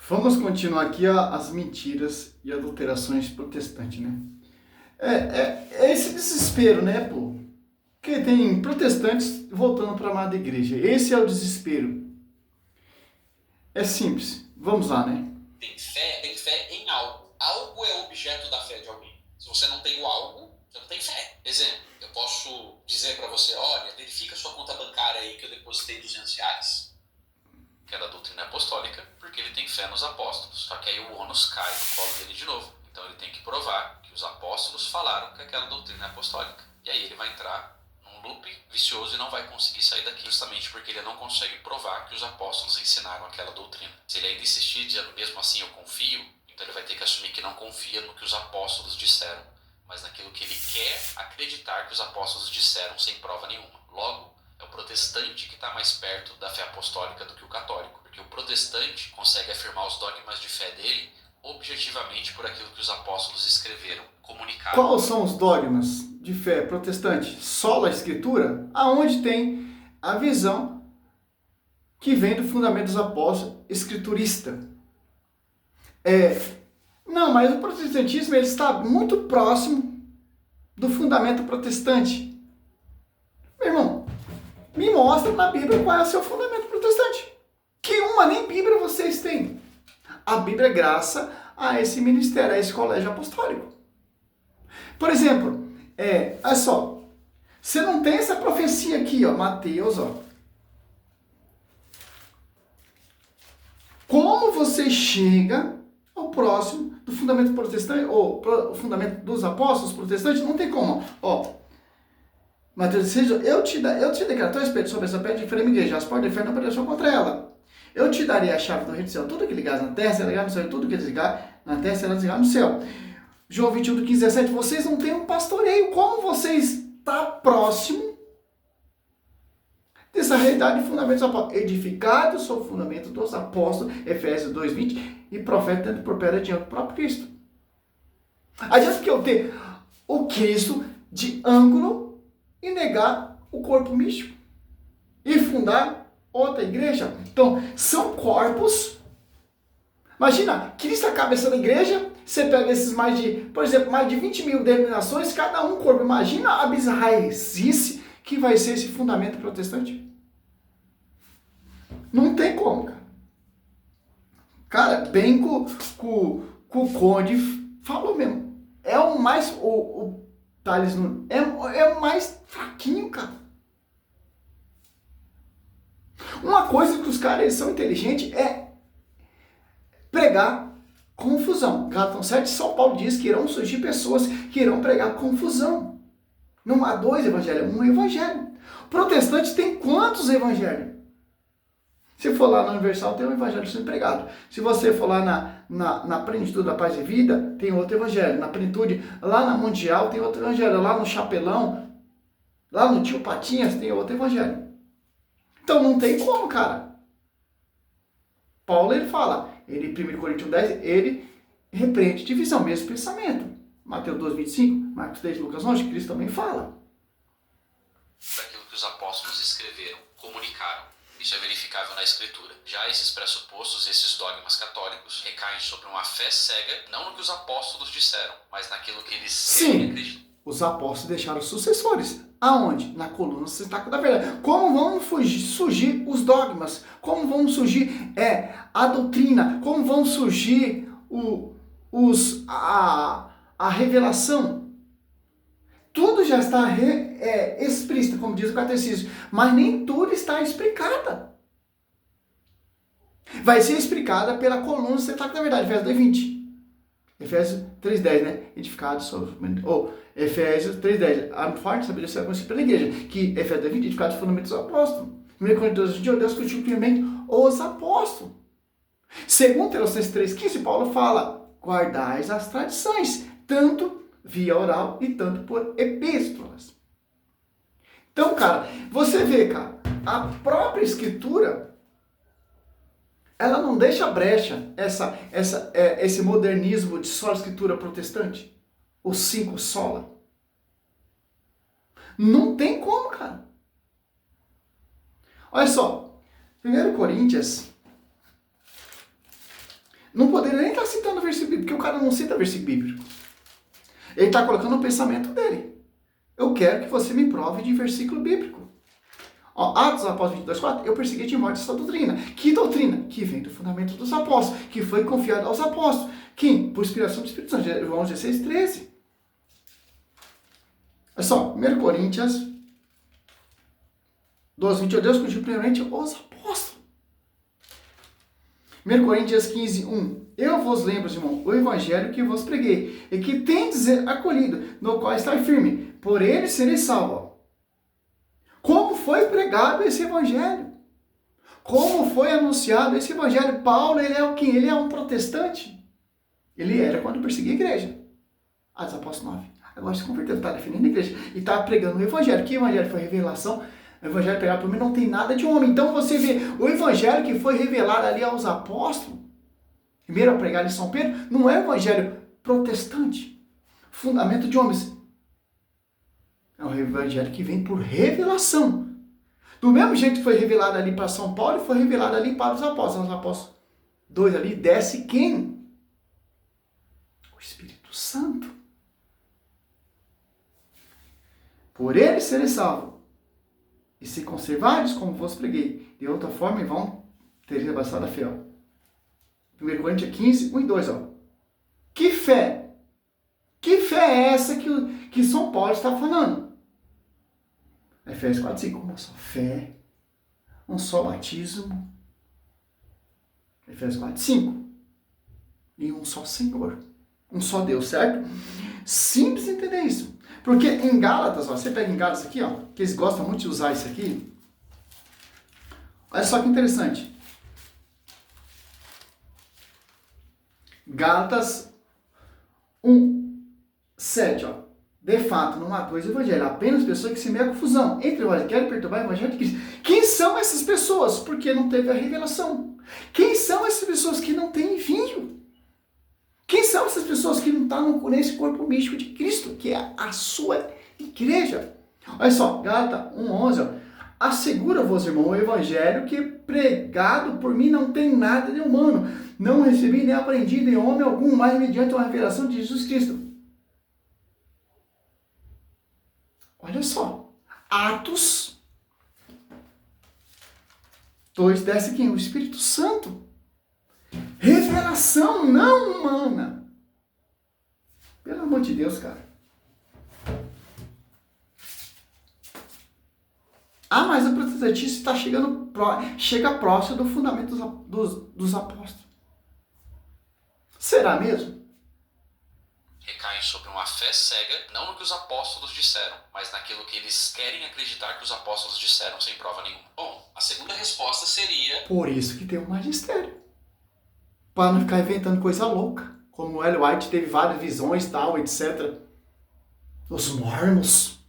Vamos continuar aqui as mentiras e adulterações protestantes, né? É esse desespero, né, pô? Que tem protestantes voltando para a amada igreja. Esse é o desespero. É simples. Vamos lá, né? Tem fé em algo. Algo é objeto da fé de alguém. Se você não tem o algo, você não tem fé. Exemplo, eu posso dizer para você, olha, verifica sua conta bancária aí que eu depositei R$200. Que é da doutrina apostólica, porque ele tem fé nos apóstolos. Só que aí o ônus cai no colo dele de novo. Então ele tem que provar que os apóstolos falaram que aquela doutrina é apostólica. E aí ele vai entrar num loop vicioso e não vai conseguir sair daqui, justamente porque ele não consegue provar que os apóstolos ensinaram aquela doutrina. Se ele ainda insistir dizendo mesmo assim eu confio, então ele vai ter que assumir que não confia no que os apóstolos disseram, mas naquilo que ele quer acreditar que os apóstolos disseram sem prova nenhuma. Logo, é o protestante que está mais perto da fé apostólica do que o católico, porque o protestante consegue afirmar os dogmas de fé dele objetivamente por aquilo que os apóstolos escreveram, comunicaram. Quais são os dogmas de fé protestante? Sola Escritura, aonde tem a visão que vem do fundamento dos apóstolos escriturista. Não, mas o protestantismo ele está muito próximo do fundamento protestante. Meu irmão, me mostra na Bíblia qual é o seu fundamento protestante. Que uma nem Bíblia vocês têm. A Bíblia é graça a esse ministério, a esse colégio apostólico. Por exemplo, olha só, você não tem essa profecia aqui, ó, Mateus, ó. Como você chega ao próximo do fundamento protestante, ou o fundamento dos apóstolos protestantes, não tem como, ó. Mateus 16, eu te declaro teu respeito sobre essa pedra de firme igreja, as portas do inferno não prevalecerão contra ela. Eu te darei a chave do reino do céu, tudo que ligar na terra será ligado no céu, e tudo que desligar na terra será desligado no céu. João 21, 15, 17, vocês não têm um pastoreio, como vocês estão próximo dessa realidade de fundamentos dos apóstolos, edificado sobre o fundamento dos apóstolos, Efésios 2, 20, e profeta tendo por pedra diante do próprio Cristo. Adianta que eu ter o Cristo de ângulo e negar o corpo místico e fundar outra igreja. Então, são corpos. Imagina, Cristo é a cabeça da igreja, você pega esses por exemplo, mais de 20 mil denominações, cada um corpo. Imagina a bizarrice que vai ser esse fundamento protestante. Não tem como, cara. Cara, bem com o Conde falou mesmo. É o mais... O Thales é o mais fraquinho, cara. Uma coisa que os caras eles são inteligentes é pregar confusão. Gálatas 7, São Paulo diz que irão surgir pessoas que irão pregar confusão. Não há dois evangelhos, um evangelho. O protestante tem quantos evangelhos? Se for lá na Universal, tem um evangelho sendo pregado. Se você for lá na Plenitude da Paz e Vida, tem outro evangelho. Na Plenitude, lá na Mundial, tem outro evangelho. Lá no Chapelão, lá no Tio Patinhas, tem outro evangelho. Então não tem como, cara. Paulo, ele fala, ele, 1 Coríntios 10, ele repreende divisão, mesmo pensamento. Mateus 12, 25, Marcos 10, Lucas 11, Cristo também fala. Daquilo que os apóstolos escreveram, comunicaram. Isso é verificável na Escritura. Já esses pressupostos, esses dogmas católicos, recaem sobre uma fé cega, não no que os apóstolos disseram, mas naquilo que eles acreditam. Os apóstolos deixaram sucessores. Aonde? Na coluna sustentáculo da verdade. Como vão surgir os dogmas? Como vão surgir a doutrina? Como vão surgir a revelação? Tudo já está explícito, como diz o catecismo, mas nem tudo está explicado. Vai ser explicada pela coluna sustentáculo da verdade, Efésios 2:20. Efésios 3:10, né? Edificado sobre... Efésios 3:10. A forte sabedoria será conhecida pela igreja. Que Efésios 2:20, edificado sobre o fundamento dos apóstolos. 1 Coríntios 2:20, Deus constituiu os apóstolos. Segundo Colossenses 3:15, Paulo fala, guardais as tradições, tanto via oral e tanto por epístolas. Então, cara, você vê, cara, a própria escritura, ela não deixa brecha esse modernismo de sola escritura protestante. Os 5 sola. Não tem como, cara. Olha só. 1 Coríntios Não poderia nem estar citando versículo bíblico, porque o cara não cita versículo bíblico. Ele está colocando o pensamento dele. Eu quero que você me prove de versículo bíblico. Ó, Atos dos Apóstolos 22:4, eu persegui de morte essa doutrina. Que doutrina? Que vem do fundamento dos apóstolos, que foi confiado aos apóstolos. Quem? Por inspiração do Espírito Santo. João 16:13. Olha só, 1 Coríntios 12:28, Deus constituiu primeiramente os apóstolos. 1 Coríntios 15:1, eu vos lembro, irmão, o evangelho que vos preguei, e que tendes acolhido, no qual está firme, por ele sereis salvos. Como foi pregado esse evangelho? Como foi anunciado esse evangelho? Paulo, ele é o quê? Ele é um protestante. Ele era quando perseguia a igreja. Atos Apóstolos 9. Agora se converteu, está defendendo a igreja. E está pregando o evangelho. Que evangelho foi revelação? O evangelho pregado por mim não tem nada de homem. Então você vê, o evangelho que foi revelado ali aos apóstolos, primeiro a pregar em São Pedro, não é o evangelho protestante, fundamento de homens. É um evangelho que vem por revelação. Do mesmo jeito que foi revelado ali para São Paulo, foi revelado ali para os apóstolos. Os apóstolos 2 ali, desce quem? O Espírito Santo. Por ele serem salvos. E se conservares como vos preguei. De outra forma, vão ter rebaixado a fé. 1 Coríntios 15, 1 e 2. Ó. Que fé? Que fé é essa que São Paulo está falando? Efésios 4, 5. Uma só fé. Um só batismo. Efésios 4, 5. E um só Senhor. Um só Deus, certo? Simples entender isso. Porque em Gálatas, ó, você pega em Gálatas aqui, ó, que eles gostam muito de usar isso aqui. Olha só que interessante. Gálatas 1, 7, ó. De fato, não há dois evangelhos, apenas pessoas que semeiam confusão entre o evangelho que querem perturbar o evangelho de Cristo. Quem são essas pessoas? Porque não teve a revelação. Quem são essas pessoas que não têm envio? Quem são essas pessoas que não estão nesse corpo místico de Cristo, que é a sua igreja? Olha só, Gálatas 1:11, ó. Assegura-vos, irmão, o evangelho que pregado por mim não tem nada de humano. Não recebi nem aprendi de homem algum, mas mediante uma revelação de Jesus Cristo. Olha só, Atos 2, desce quem? O Espírito Santo. Revelação não humana. Pelo amor de Deus, cara. Ah, mas o protestantismo está chega próximo do fundamento dos apóstolos. Será mesmo? Recaem sobre uma fé cega, não no que os apóstolos disseram, mas naquilo que eles querem acreditar que os apóstolos disseram sem prova nenhuma. Bom, a segunda resposta seria... Por isso que tem o magistério. Para não ficar inventando coisa louca. Como o Ellen White teve várias visões, tal, etc. Os mormons.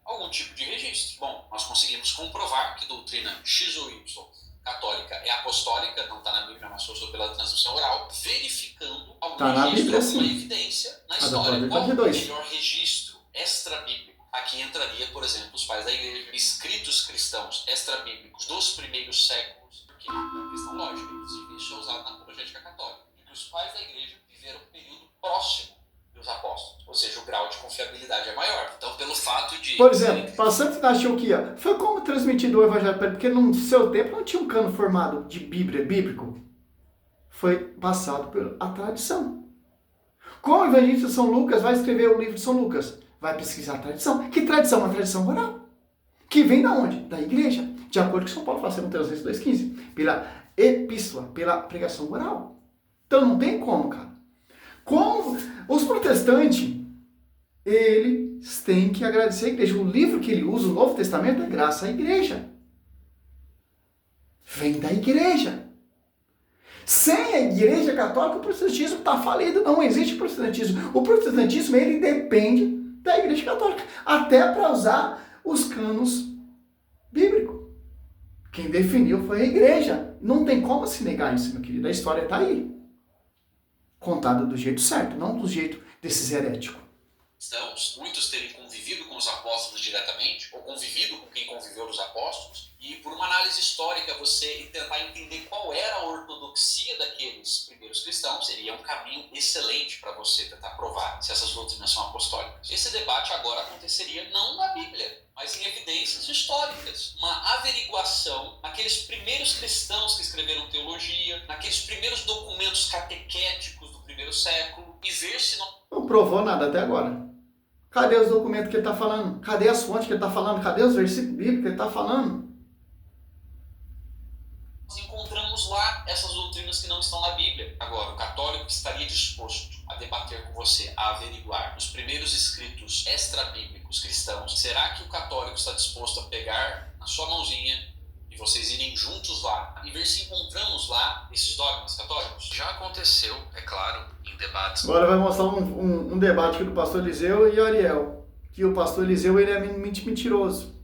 Algum tipo de registro. Bom, nós conseguimos comprovar que doutrina X ou Y católica é apostólica, não está na Bíblia, mas foi pela transmissão oral, verificando algum registro, alguma evidência na história. Qual o melhor registro extra-bíblico? Aqui entraria, por exemplo, os pais da igreja, escritos cristãos extra-bíblicos dos primeiros séculos, porque é uma questão lógica, inclusive isso é usado na apologética católica, de que os pais da igreja viveram um período próximo dos apóstolos, ou seja, o grau de confiabilidade é maior. Então, pelo fato de... Por exemplo, para Santa Antioquia, foi como transmitido o evangelho para ele, porque no seu tempo não tinha um cano formado de Bíblia bíblico. Foi passado pela tradição. Como o evangelista São Lucas vai escrever o livro de São Lucas? Vai pesquisar a tradição. Que tradição? Uma tradição oral. Que vem da onde? Da igreja. De acordo com São Paulo fala, 2 Tessalonicenses 2,15. Pela epístola, pela pregação oral. Então não tem como, cara. Como os protestantes, eles têm que agradecer a igreja. O livro que ele usa, o Novo Testamento, é graça à igreja. Vem da igreja. Sem a igreja católica, o protestantismo está falido. Não existe protestantismo. O protestantismo, ele depende da igreja católica. Até para usar os canos bíblicos. Quem definiu foi a igreja. Não tem como se negar isso, meu querido. A história está aí. Contada do jeito certo, não do jeito desses heréticos. Muitos terem convivido com os apóstolos diretamente, ou convivido com quem conviveu dos apóstolos, e por uma análise histórica você tentar entender qual era a ortodoxia cristão, seria um caminho excelente para você tentar provar se essas doutrinas são apostólicas. Esse debate agora aconteceria não na Bíblia, mas em evidências históricas. Uma averiguação naqueles primeiros cristãos que escreveram teologia, naqueles primeiros documentos catequéticos do primeiro século, e ver se não provou nada até agora. Cadê os documentos que ele está falando? Cadê as fontes que ele está falando? Cadê os versículos bíblicos que ele está falando? nós encontramos lá essas doutrinas que não estão na Bíblia. Agora, o católico estaria disposto a debater com você, a averiguar os primeiros escritos extra-bíblicos cristãos. Será que o católico está disposto a pegar na sua mãozinha e vocês irem juntos lá e ver se encontramos lá esses dogmas católicos? Já aconteceu, é claro, em debates. Agora vai mostrar um debate aqui do pastor Eliseu e Ariel. Que o pastor Eliseu ele é mentiroso.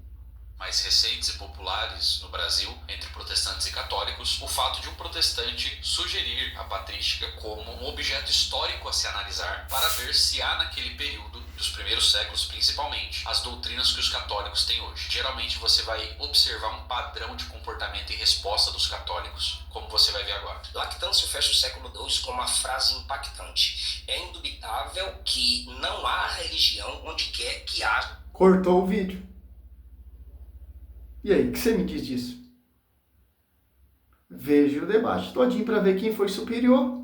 Mais recentes e populares no Brasil, entre protestantes e católicos, o fato de um protestante sugerir a patrística como um objeto histórico a se analisar para ver se há naquele período, dos primeiros séculos principalmente, as doutrinas que os católicos têm hoje. Geralmente você vai observar um padrão de comportamento e resposta dos católicos, como você vai ver agora. Lactâncio fecha o século II com uma frase impactante. É indubitável que não há religião onde quer que haja. Cortou o vídeo. E aí, o que você me diz disso? Veja o debate todinho para ver quem foi superior.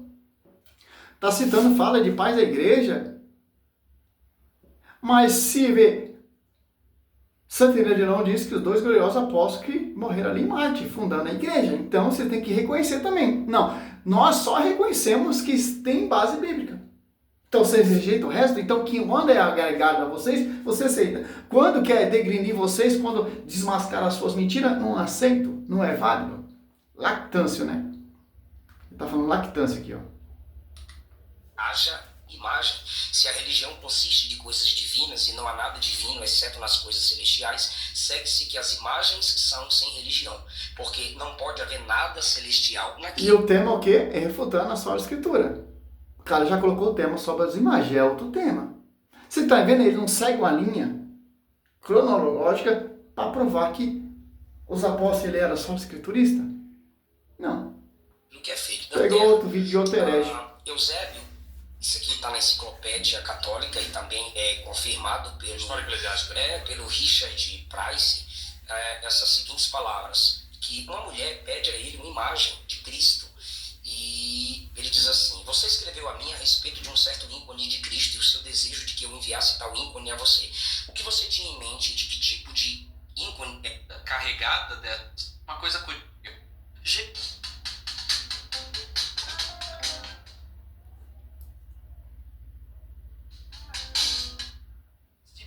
Está citando fala de pais da igreja, mas se vê, Santa Ireneu diz que os dois gloriosos apóstolos que morreram ali em Marte, fundando a igreja. Então você tem que reconhecer também. Não, nós só reconhecemos que tem base bíblica. Então vocês rejeitam o resto? Então quando é agregado a vocês, você aceita. Quando quer degrinir vocês, quando desmascarar as suas mentiras, não aceito, não é válido. Lactâncio, né? Ele está falando lactância aqui, ó. Haja imagem. Se a religião consiste de coisas divinas e não há nada divino, exceto nas coisas celestiais, segue-se que as imagens são sem religião, porque não pode haver nada celestial naquilo. E o tema é o quê? É refutando a sua escritura. O cara já colocou o tema sobre as imagens, é outro tema. Você está vendo? Ele não segue uma linha cronológica para provar que os apóstolos ele era só escriturista. Não. O que é feito. Pegou outro vídeo de outro herege. Eusébio, isso aqui está na enciclopédia católica e também é confirmado pelo, História eclesiástica. Pelo Richard Price, essas seguintes palavras, que uma mulher pede a ele uma imagem de Cristo. E ele diz assim: você escreveu a mim a respeito de um certo ícone de Cristo e o seu desejo de que eu enviasse tal ícone a você. O que você tinha em mente? De que tipo de ícone é Carregada de uma coisa curiosa.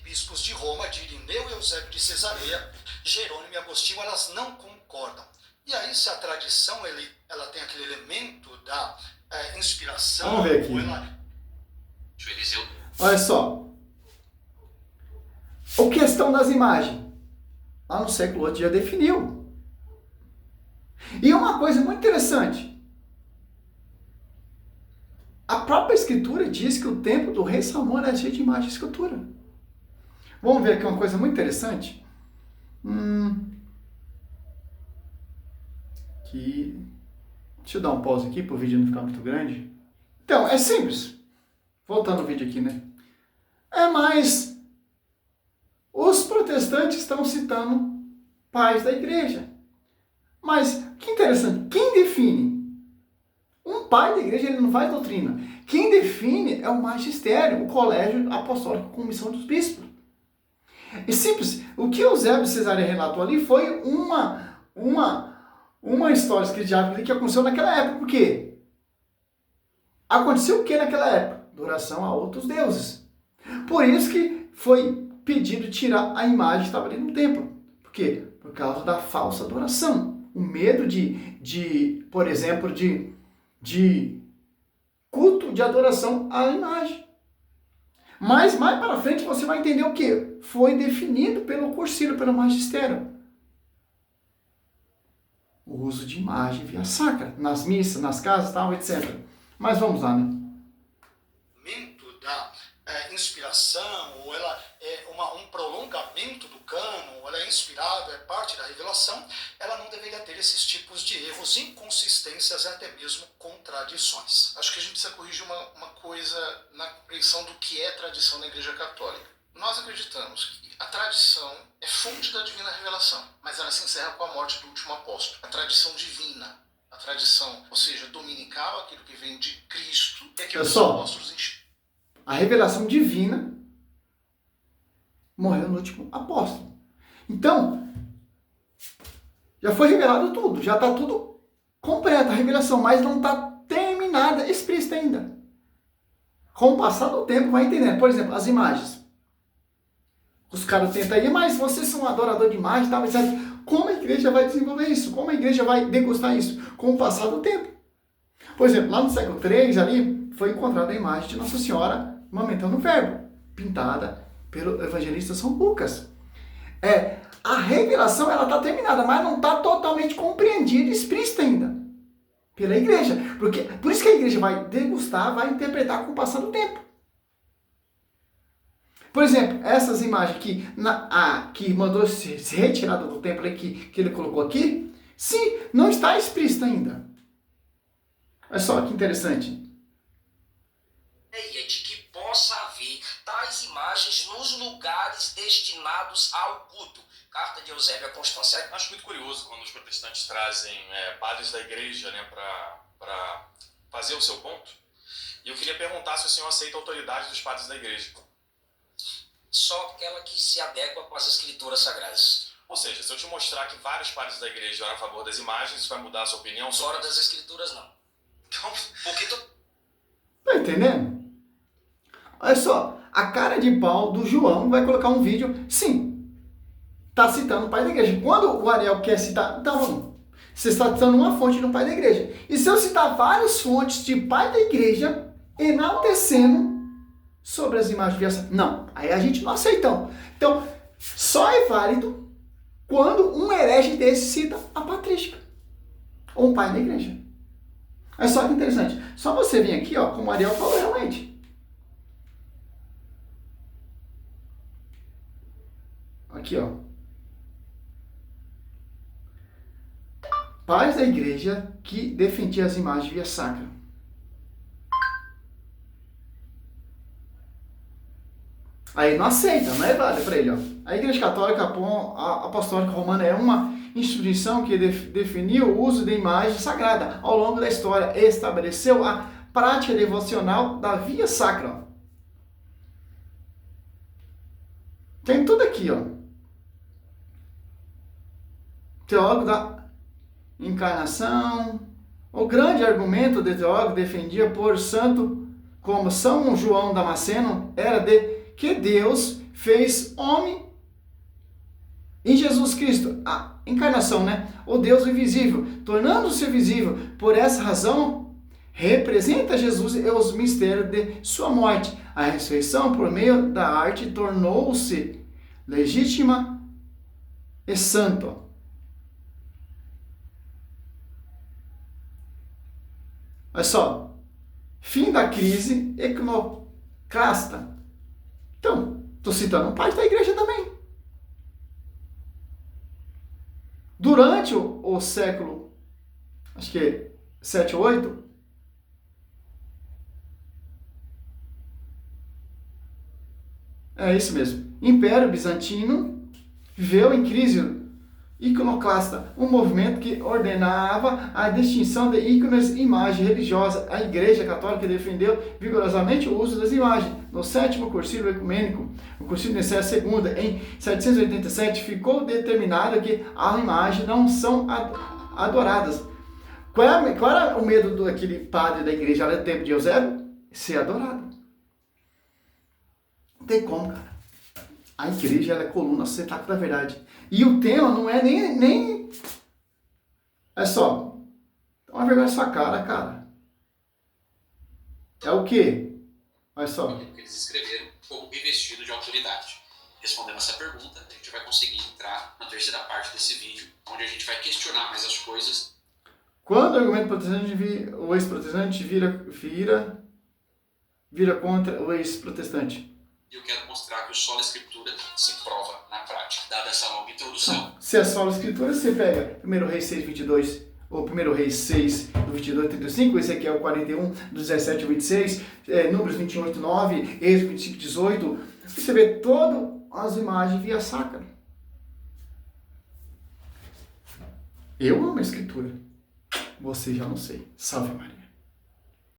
Bispos de Roma, de Irineu e Eusébio de Cesareia, Jerônimo e Agostinho, elas não concordam. E aí, se a tradição ela tem aquele elemento da inspiração... Vamos ver aqui. Eliseu. Olha só. A questão das imagens. Lá no século VIII já definiu. E uma coisa muito interessante. A própria escritura diz que o templo do rei Salomão era cheio de imagem e escultura. Vamos ver aqui uma coisa muito interessante. Deixa eu dar um pause aqui para o vídeo não ficar muito grande. Então, é simples. Voltando ao vídeo aqui, né? Mas os protestantes estão citando pais da igreja. Mas, que interessante, quem define? Um pai da igreja, ele não faz doutrina. Quem define é o magistério, o colégio apostólico com missão dos bispos. É simples. O que Eusébio de Cesareia relatou ali foi uma história escrita que aconteceu naquela época. Por quê? Aconteceu o que naquela época? Adoração a outros deuses. Por isso que foi pedido tirar a imagem que estava ali no templo. Por quê? Por causa da falsa adoração. O medo por exemplo, de culto de adoração à imagem. Mas mais para frente você vai entender o que? Foi definido pelo concílio, pelo magistério. O uso de imagem via sacra, nas missas, nas casas, tal, etc. Mas vamos lá, né? Da inspiração, ou ela é um prolongamento do cânon, ela é inspirada, é parte da revelação, ela não deveria ter esses tipos de erros, inconsistências e até mesmo contradições. Acho que a gente precisa corrigir uma coisa na compreensão do que é tradição na Igreja Católica. Nós acreditamos que a tradição é fonte da divina revelação, mas ela se encerra com a morte do último apóstolo. A tradição divina, a tradição, ou seja, dominical, aquilo que vem de Cristo, é aquilo que os apóstolos enxergam. A revelação divina morreu no último apóstolo. Então, já foi revelado tudo, já está tudo completo a revelação, mas não está terminada, explícita ainda. Com o passar do tempo, vai entendendo. Por exemplo, as imagens. Os caras tentam aí, mas vocês são um adorador de imagem, tá? Mas como a igreja vai desenvolver isso? Como a igreja vai degustar isso? Com o passar do tempo. Por exemplo, lá no século III, ali, foi encontrada a imagem de Nossa Senhora amamentando o verbo, pintada pelo evangelista São Lucas. A revelação, ela está terminada, mas não está totalmente compreendida e explícita ainda pela igreja. Por isso que a igreja vai degustar, vai interpretar com o passar do tempo. Por exemplo, essas imagens que mandou se retirar do templo que ele colocou aqui, sim, não está explícita ainda. Olha só que interessante. De que possa haver tais imagens nos lugares destinados ao culto. Carta de Eusébio a Constância. Acho muito curioso quando os protestantes trazem padres da igreja, né, para fazer o seu ponto. E eu queria perguntar se o senhor aceita a autoridade dos padres da igreja. Só aquela que se adequa com as escrituras sagradas. Ou seja, se eu te mostrar que vários padres da igreja eram a favor das imagens, isso vai mudar a sua opinião? Fora das escrituras, não. Então, porque tu... Tá entendendo? Olha só, a cara de pau do João vai colocar um vídeo, sim, tá citando o pai da igreja. Quando o Ariel quer citar, então, você está citando uma fonte do pai da igreja. E se eu citar várias fontes de pai da igreja, enaltecendo sobre as imagens de Deus, não, aí a gente não aceita. Então, só é válido quando um herege desse cita a patrística, ou um pai da igreja. É só que interessante. Só você vir aqui, ó, como o Ariel falou realmente. Aqui, ó. Pais da igreja que defendiam as imagens via sacra. Aí não aceita, não é válido para ele, ó. A Igreja Católica Apostólica Romana é uma instituição que definiu o uso de imagem sagrada ao longo da história e estabeleceu a prática devocional da via sacra. Tem tudo aqui, ó. Teólogo da encarnação. O grande argumento de teólogo defendia por santo como São João Damasceno era de que Deus fez homem em Jesus Cristo. A encarnação, né? O Deus invisível, tornando-se visível. Por essa razão, representa Jesus e os mistérios de sua morte. A ressurreição, por meio da arte, tornou-se legítima e santa. Olha só. Fim da crise iconoclasta. Então, estou citando um pai da igreja também. Durante o século, acho que 7 ou 8, é isso mesmo, Império Bizantino viveu em crise iconoclasta, um movimento que ordenava a distinção de ícones e imagem religiosa. A Igreja Católica defendeu vigorosamente o uso das imagens. No sétimo Concílio Ecumênico, o Concílio de Nicéia II, em 787, ficou determinado que as imagens não são adoradas. Qual era o medo daquele padre da igreja lá do tempo de Eusébio? Ser adorado. Não tem como, cara. A igreja ela é coluna central da verdade. E o tema não é nem... É só... Uma vergonha na sua cara. É o quê? Olha só. O que eles escreveram como revestido de autoridade. Respondendo essa pergunta, a gente vai conseguir entrar na terceira parte desse vídeo, onde a gente vai questionar mais as coisas. Quando o argumento protestante o ex-protestante vira contra o ex-protestante? E eu quero mostrar que o solo Escritura se prova na prática, dada essa longa introdução. Se é solo Escritura, você pega 1 Reis 6, 22, ou 1 Reis 6, do 22 ao 35, Ezequiel 41, do 17 ao 26, Números 28, 9, Êxodo 25, 18, você vê todas as imagens via sacra. Eu amo a Escritura. Você já não sei. Salve Maria.